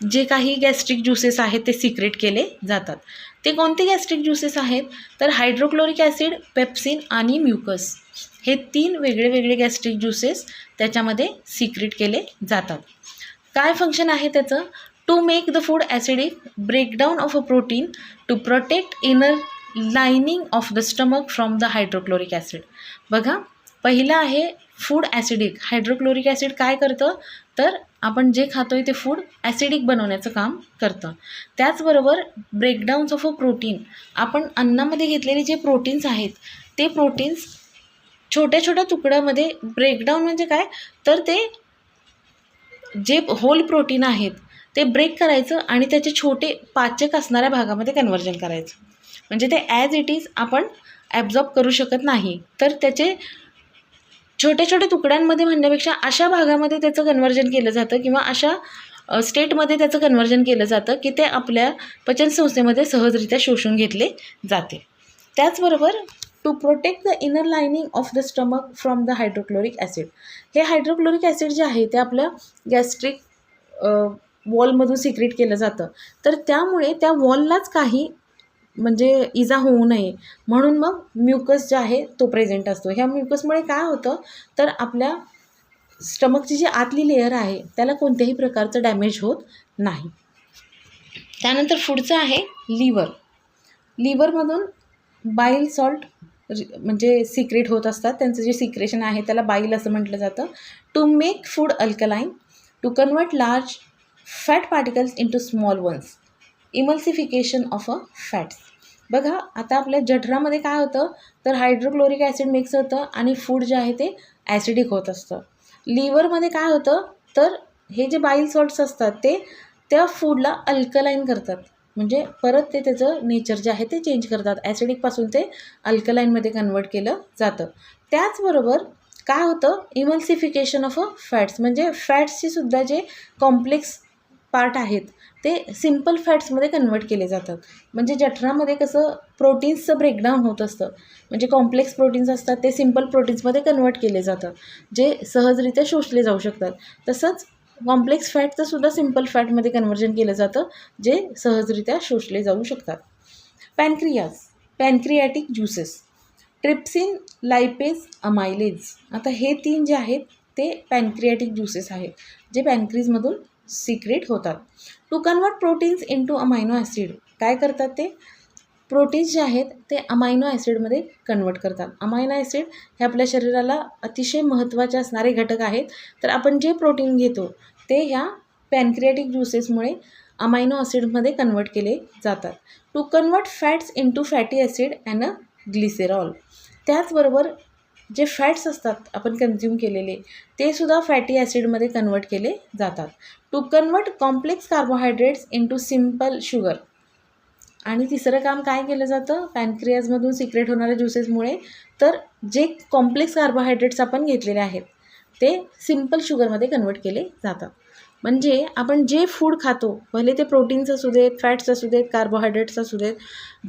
जे काही गॅस्ट्रिक ज्यूसेस आहेत ते सिक्रेट केले जातात. ते कोणते गॅस्ट्रिक ज्यूसेस आहेत, तर हायड्रोक्लोरिक ॲसिड, पेप्सिन आणि म्युकस हे 3 वेगळे वेगळे गॅस्ट्रिक ज्यूसेस त्याच्यामध्ये सिक्रेट केले जातात. काय फंक्शन आहे त्याचं, to make the food acidic, breakdown of a protein, to protect inner lining of the stomach from the hydrochloric acid. बघा, पहिलं आहे फूड ॲसिडिक. हायड्रोक्लोरिक ॲसिड काय करतं, तर आपण जे खातोय ते फूड ॲसिडिक बनवण्याचं काम करतं. त्याचबरोबर ब्रेकडाऊन्स ऑफ अ प्रोटीन, आपण अन्नामध्ये घेतलेले जे प्रोटीन्स आहेत ते प्रोटीन्स छोट्या छोट्या तुकड्यामध्ये, ब्रेकडाऊन म्हणजे काय, तर ते जे होल प्रोटीन आहेत ते ब्रेक करायचं आणि त्याचे छोटे पाचक असणाऱ्या भागामध्ये कन्व्हर्जन करायचं. म्हणजे ते ॲज इट इज आपण ॲब्झॉर्ब करू शकत नाही, तर त्याचे छोट्या छोट्या तुकड्यांमध्ये म्हणण्यापेक्षा अशा भागामध्ये त्याचं कन्व्हर्जन केलं जातं किंवा अशा स्टेटमध्ये त्याचं कन्व्हर्जन केलं जातं की ते आपल्या पचनसंस्थेमध्ये सहजरित्या शोषून घेतले जाते. त्याचबरोबर to protect the inner lining of the stomach from the hydrochloric acid. हे हायड्रोक्लोरिक ॲसिड जे आहे ते आपल्या गॅस्ट्रिक वॉलमधून सिक्रेट केलं जातं. तर त्यामुळे त्या वॉललाच काही म्हणजे इजा होऊ नये म्हणून मग म्युकस जे आहे तो प्रेझेंट असतो. ह्या म्युकसमुळे काय होतं, तर आपल्या स्टमकची जी आतली लेयर आहे त्याला कोणत्याही प्रकारचं डॅमेज होत नाही. त्यानंतर पुढचं आहे लिव्हर. लिव्हरमधून बाईल सॉल्ट म्हणजे सिक्रेट होत असतात. त्यांचं जे सिक्रेशन आहे त्याला बाईल असं म्हटलं जातं. To make food alkaline, to convert large fat particles into small ones, emulsification of a fats. बघा, आता आपल्या जठरामध्ये काय होतं, तर हायड्रोक्लोरिक ॲसिड मिक्स होतं आणि फूड जे आहे ते ॲसिडिक होत असतं. लिव्हरमध्ये काय होतं, तर हे जे बाईल सॉल्ट्स असतात ते त्या फूडला अल्कलाईन करतात. म्हणजे परत ते त्याचं नेचर जे आहे ते चेंज करतात. ॲसिडिकपासून ते अल्कलाईनमध्ये कन्वर्ट केलं जातं. त्याचबरोबर काय होतं, इमल्सिफिकेशन ऑफ अ फॅट्स, म्हणजे फॅट्सची सुद्धा जे कॉम्प्लेक्स पार्ट आहेत ते सिम्पल फॅट्समध्ये कन्वर्ट केले जातात. म्हणजे जठरामध्ये कसं प्रोटीन्सचं ब्रेकडाऊन होत असतं, म्हणजे कॉम्प्लेक्स प्रोटीन्स असतात ते सिम्पल प्रोटीन्समध्ये कन्वर्ट केले जातात, जे सहजरित्या शोषले जाऊ शकतात. तसंच कॉम्प्लेक्स फॅटचं सुद्धा सिम्पल फॅटमध्ये कन्व्हर्जन केलं जातं, जे सहजरित्या शोषले जाऊ शकतात. Pancreatic juices, trypsin, lipase, amylase. आता हे 3 जे आहेत ते पॅनक्रियाटिक ज्युसेस आहेत, जे पॅनक्रीजमधून सिक्रेट होतात. To convert proteins into amino acid, काय करतात ते प्रोटीन्स जे आहेत ते अमायनो ॲसिडमध्ये कन्वर्ट करतात. अमायनो ॲसिड हे आपल्या शरीराला अतिशय महत्त्वाचे असणारे घटक आहेत. तर आपण जे प्रोटीन घेतो ते ह्या पॅनक्रियाटिक ज्युसेसमुळे अमायनो ॲसिडमध्ये कन्वर्ट केले जातात. To convert fats into fatty acid and glycerol, त्याचबरोबर जे फॅट्स असतात आपण कन्झ्युम केलेले ते सुद्धा फॅटी ॲसिडमध्ये कन्वर्ट केले जातात. To convert complex carbohydrates into simple sugar. आणि तिसरं काम काय केलं जातं पॅनक्रियाजमधून सिक्रेट होणाऱ्या ज्युसेसमुळे, तर जे कॉम्प्लेक्स कार्बोहायड्रेट्स आपण घेतलेले आहेत ते सिम्पल शुगरमध्ये कन्वर्ट केले जातात. म्हणजे आपण जे फूड खातो, भले ते प्रोटीन्स असू देत, फॅट्स असू देत, कार्बोहायड्रेट्स असू देत,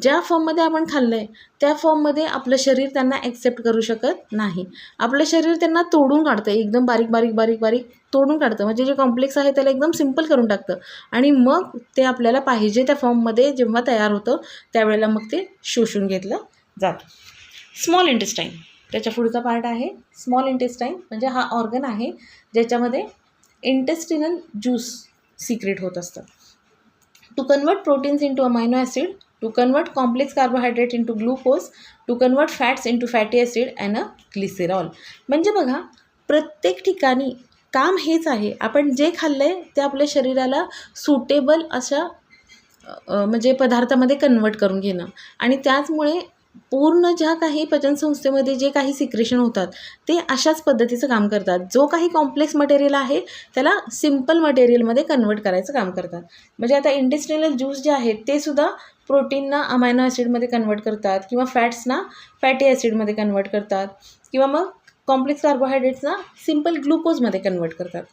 ज्या फॉर्ममध्ये आपण खाल्लं आहे त्या फॉर्ममध्ये आपलं शरीर त्यांना ॲक्सेप्ट करू शकत नाही. आपलं शरीर त्यांना तोडून काढतं, एकदम बारीक बारीक बारीक बारीक तोडून काढतं, म्हणजे जे कॉम्प्लेक्स आहे त्याला एकदम सिम्पल करून टाकतं. आणि मग ते आपल्याला पाहिजे त्या फॉर्ममध्ये जेव्हा तयार होतं त्यावेळेला मग ते शोषून घेतलं जातं. स्मॉल इंटेस्टाईन, त्याच्या पुढचा पार्ट आहे स्मॉल इंटेस्टाईन, म्हणजे हा ऑर्गन आहे ज्याच्यामध्ये इंटेस्टिनल ज्यूस सिक्रेट होत असतं. To convert proteins into amino acid, to convert complex carbohydrate into glucose, to convert fats into fatty acid and glycerol. म्हणजे बघा प्रत्येक ठिकाणी काम हेच आहे, आपण जे खाल्लं आहे ते आपल्या शरीराला सुटेबल अशा म्हणजे पदार्थामध्ये कन्वर्ट करून घेणं. आणि त्याचमुळे पूर्ण ज्या काही पचनसंस्थेमध्ये जे काही सिक्रेशन होतात ते अशाच पद्धतीचं काम करतात. जो काही कॉम्प्लेक्स मटेरियल आहे त्याला सिम्पल मटेरियलमध्ये कन्वर्ट करायचं काम करतात. म्हणजे आता इंटेस्टिनल ज्यूस जे आहेत ते सुद्धा प्रोटीनना अमायनो ॲसिडमध्ये कन्वर्ट करतात, किंवा फॅट्सना फॅटी ॲसिडमध्ये कन्वर्ट करतात, किंवा मग कॉम्प्लेक्स कार्बोहायड्रेट्सना सिम्पल ग्लुकोजमध्ये कन्वर्ट करतात.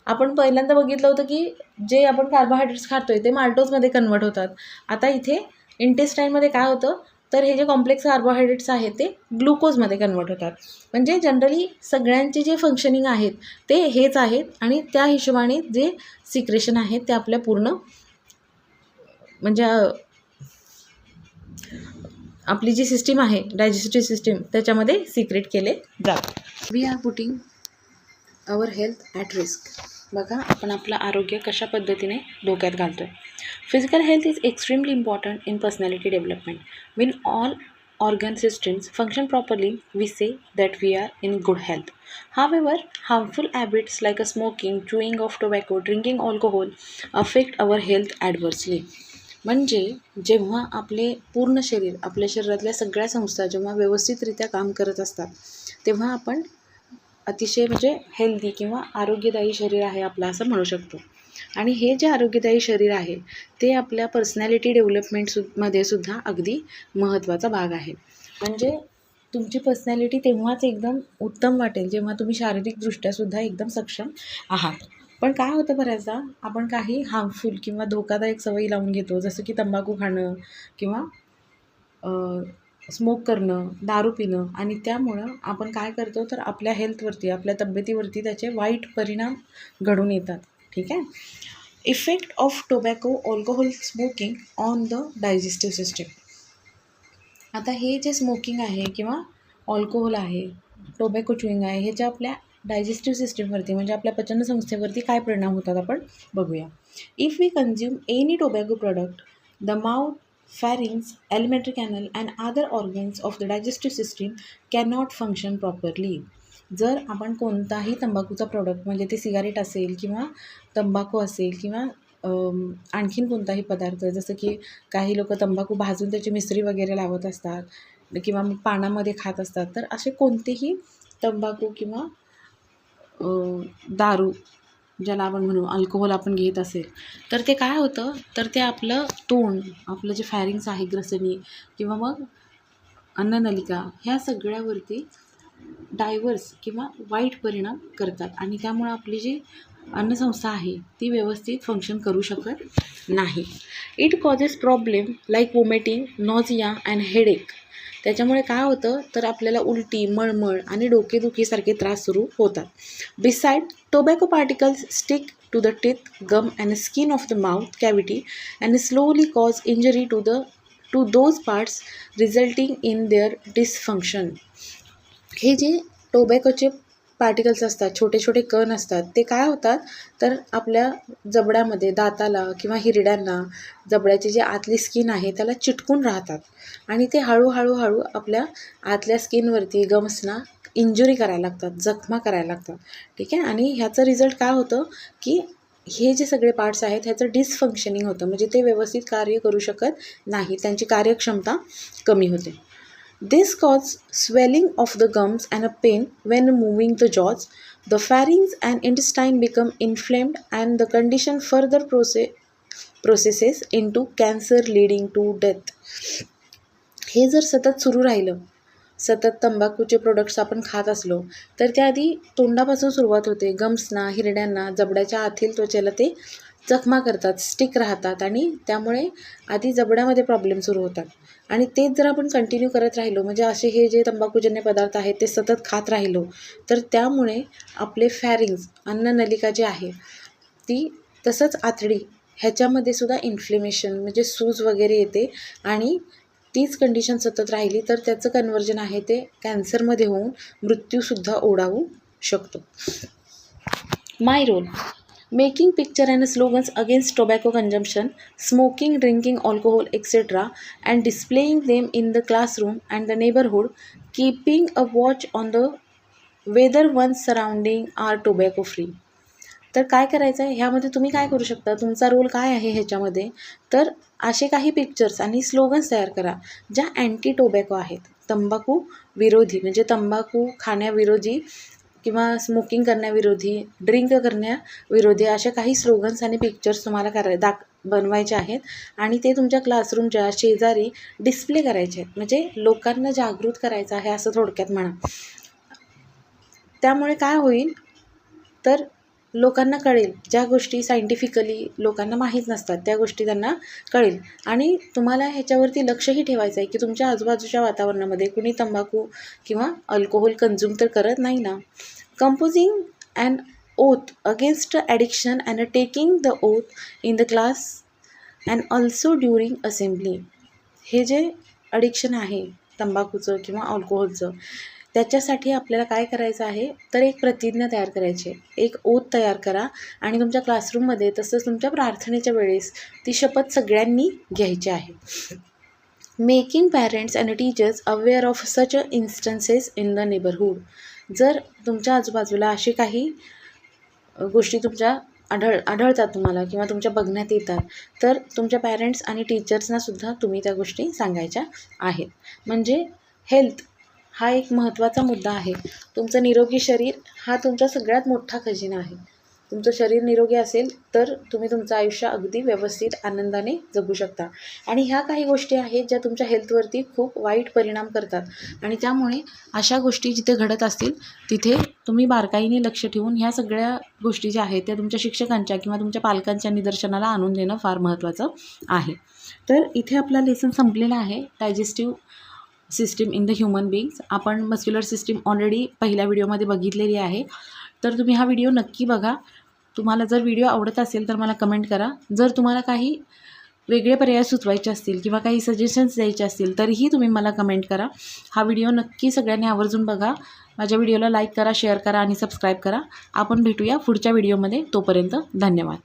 आपण पहिल्यांदा बघितलं होतं की जे आपण कार्बोहायड्रेट्स खातो आहे ते माल्टोजमध्ये कन्वर्ट होतात. आता इथे इंटेस्टाईनमध्ये काय होतं, तर हे जे कॉम्प्लेक्स कार्बोहायड्रेट्स आहेत ते ग्लुकोजमध्ये कन्वर्ट होतात. म्हणजे जनरली सगळ्यांचे जे फंक्शनिंग आहेत ते हेच आहेत, आणि त्या हिशोबाने जे सिक्रेशन आहेत ते आपल्या पूर्ण म्हणजे आपली जी सिस्टीम आहे डायजेस्टिव्ह सिस्टीम त्याच्यामध्ये सिक्रेट केले जातात. We are putting our health at risk. बघा आपण आपलं आरोग्य कशा पद्धतीने धोक्यात घालतो आहे. Physical health is extremely important in personality development. When all organ systems function properly, we say that we are in good health. However, harmful habits like smoking, chewing of tobacco, drinking alcohol affect our health adversely. म्हणजे जेव्हा आपले पूर्ण शरीर, आपल्या शरीरातल्या सगळ्या संस्था जेव्हा व्यवस्थितरित्या काम करत असतात तेव्हा आपण अतिशय म्हणजे हेल्दी किंवा आरोग्यदायी शरीर आहे आपलं असं म्हणू शकतो. आणि हे जे आरोग्यदायी शरीर आहे ते आपल्या पर्सनॅलिटी डेव्हलपमेंटमध्ये सुद्धा अगदी महत्त्वाचा भाग आहे. म्हणजे तुमची पर्सनॅलिटी तेव्हाच एकदम उत्तम वाटेल जेव्हा तुम्ही शारीरिकदृष्ट्यासुद्धा एकदम सक्षम आहात. पण काय होतं बऱ्याचदा आपण काही हार्मफुल किंवा धोकादायक सवयी लावून घेतो, जसं की तंबाखू खाणं किंवा स्मोक करणं, दारू पिणं, आणि त्यामुळं आपण काय करतो तर आपल्या हेल्थवरती, आपल्या तब्येतीवरती त्याचे वाईट परिणाम घडून येतात. ठीक आहे. Effect of tobacco, alcohol, smoking on the digestive system. आता हे जे स्मोकिंग आहे किंवा अल्कोहोल आहे, टोबॅको च्युइंग आहे, ह्याच्या आपल्या डायजेस्टिव्ह सिस्टीमवरती म्हणजे आपल्या पचनसंस्थेवरती काय परिणाम होतात आपण बघूया. If we consume any tobacco product, the mouth, pharynx, alimentary canal and other organs of the digestive system cannot function properly. जर आपण कोणताही तंबाखूचा प्रोडक्ट म्हणजे ते सिगारेट असेल किंवा तंबाखू असेल किंवा आणखीन कोणताही पदार्थ, जसं की काही लोक तंबाखू भाजून त्याची मिसरी वगैरे लावत असतात किंवा मग पानामध्ये खात असतात, तर असे कोणतेही तंबाखू किंवा दारू ज्याला आपण म्हणू अल्कोहोल आपण घेत असेल तर ते काय होतं तर ते आपलं तोंड, आपलं जे फॅरिंग्स आहे, ग्रसनी किंवा मग अन्ननलिका ह्या सगळ्यावरती डायव्हर्स किंवा वाईट परिणाम करतात. आणि त्यामुळे आपली जी अन्नसंस्था आहे ती व्यवस्थित फंक्शन करू शकत नाही. It causes problem like vomiting, nausea and headache. त्याच्यामुळे काय होतं तर आपल्याला उलटी, मळमळ आणि डोकेदुखीसारखे त्रास सुरू होतात. Beside, tobacco particles stick to the teeth, gum and skin of the mouth cavity and slowly cause injury to those parts resulting in their dysfunction. हे जे टोबॅकोचे पार्टिकल्स असतात, छोटे छोटे कण असतात, ते काय होतात तर आपल्या जबड्यामध्ये, दाताला किंवा हिरड्यांना, जबड्याची जी आतली स्किन आहे त्याला चिटकून राहतात आणि ते हळूहळू आपल्या आतल्या स्किनवरती, गम्सना इंजुरी करायला लागतात, जखमा करायला लागतात. ठीक आहे. आणि ह्याचं रिझल्ट काय होतं की हे जे सगळे पार्ट्स आहेत ह्याचं डिसफंक्शनिंग होतं, म्हणजे ते व्यवस्थित कार्य करू शकत नाही, त्यांची कार्यक्षमता कमी होते. This causes swelling of the gums and a pain when moving the jaws. The pharynx and intestine become inflamed and the condition further processes into cancer leading to death. हे जर सतत सुरू राहिलं, सतत तंबाखूचे प्रोडक्ट्स आपण खात असलो तर त्याआधी तोंडापासून सुरुवात होते. गम्सना, हिरड्यांना, जबड्याच्या आतील त्वचेला ते जखमा करतात, स्टिक राहतात आणि त्यामुळे आधी जबड्यामध्ये प्रॉब्लेम सुरू होतात. आणि तेच जर आपण कंटिन्यू करत राहिलो, म्हणजे असे हे जे तंबाखूजन्य पदार्थ आहेत ते सतत खात राहिलो तर त्यामुळे आपले फॅरिंग्स, अन्ननलिका जी आहे ती, तसंच आतडी, ह्याच्यामध्ये सुद्धा इन्फ्लेमेशन म्हणजे सूज वगैरे येते आणि तीच कंडिशन सतत राहिली तर त्याचं कन्वर्जन आहे ते कॅन्सरमध्ये होऊन मृत्यूसुद्धा ओढावू शकतो. माय role: making picture and slogans against tobacco consumption, smoking, drinking alcohol, etc., and displaying them in the classroom and the neighborhood, keeping a watch on the whether one's surrounding are tobacco free. तर काय करायचं आहे, ह्यामध्ये तुम्ही काय करू शकता, तुमचा रोल काय आहे ह्याच्यामध्ये, तर असे काही पिक्चर्स आणि स्लोगन्स तयार करा ज्या अँटी टोबॅको आहेत, तंबाखू विरोधी, म्हणजे तंबाखू खाण्याविरोधी किंवा स्मोकिंग करण्याविरोधी, ड्रिंक करण्याविरोधी अशा काही स्लोगन्स आणि पिक्चर्स तुम्हाला बनवायचे आहेत आणि ते तुमच्या क्लासरूमच्या शेजारी डिस्प्ले करायचे आहेत, म्हणजे लोकांना जागृत करायचं आहे असं थोडक्यात म्हणा. त्यामुळे काय होईल तर लोकांना कळेल, ज्या गोष्टी सायंटिफिकली लोकांना माहीत नसतात त्या गोष्टी त्यांना कळेल. आणि तुम्हाला ह्याच्यावरती लक्षही ठेवायचं आहे की तुमच्या आजूबाजूच्या वातावरणामध्ये कुणी तंबाखू किंवा अल्कोहोल कन्झ्युम तर करत नाही ना. Composing and oath against addiction and taking the oath in the class and also during assembly. हे जे ॲडिक्शन आहे तंबाखूचं किंवा अल्कोहोलचं, त्याच्यासाठी आपल्याला काय करायचं आहे तर एक प्रतिज्ञा तयार करायची आहे, एक ओथ तयार करा आणि तुमच्या क्लासरूममध्ये तसंच तुमच्या प्रार्थनेच्या वेळेस ती शपथ सगळ्यांनी घ्यायची आहे. Making parents and teachers aware of such instances in the neighbourhood. जर तुमच्या आजूबाजूला अशी काही गोष्टी तुमच्या आढळतात तुम्हाला किंवा तुमच्या बघण्यात येतात तर तुमच्या पॅरेंट्स आणि टीचर्सनासुद्धा तुम्ही त्या गोष्टी सांगायच्या आहेत. म्हणजे हेल्थ हा एक महत्त्वाचा मुद्दा आहे. तुमचं निरोगी शरीर हा तुमचा सगळ्यात मोठा खजिना आहे. तुमचं शरीर निरोगी असेल तर तुम्ही तुमचं आयुष्य अगदी व्यवस्थित आनंदाने जगू शकता. आणि ह्या काही गोष्टी आहेत ज्या तुमच्या हेल्थवरती खूप वाईट परिणाम करतात आणि त्यामुळे अशा गोष्टी जिथे घडत असतील तिथे तुम्ही बारकाईने लक्ष ठेवून ह्या सगळ्या गोष्टी ज्या आहेत त्या तुमच्या शिक्षकांच्या किंवा तुमच्या पालकांच्या निदर्शनाला आणून देणं फार महत्त्वाचं आहे. तर इथे आपला लेसन संपलेला आहे, digestive system in the human beings. आपण मस्क्युलर सिस्टीम ऑलरेडी पहिल्या व्हिडिओमध्ये बघितलेली आहे, तर तुम्ही हा व्हिडिओ नक्की बघा. तुम्हाला जर व्हिडिओ आवडत असेल तर मला कमेंट करा. जर तुम्हाला काही वेगळे पर्याय सुचवायचे असतील किंवा काही सजेशन्स द्यायचे असतील तरीही तुम्ही मला कमेंट करा. हा व्हिडिओ नक्की सगळ्यांनी आवर्जून बघा. माझ्या व्हिडिओला लाईक करा, शेअर करा आणि सबस्क्राईब करा. आपण भेटूया पुढच्या व्हिडिओमध्ये. तोपर्यंत धन्यवाद.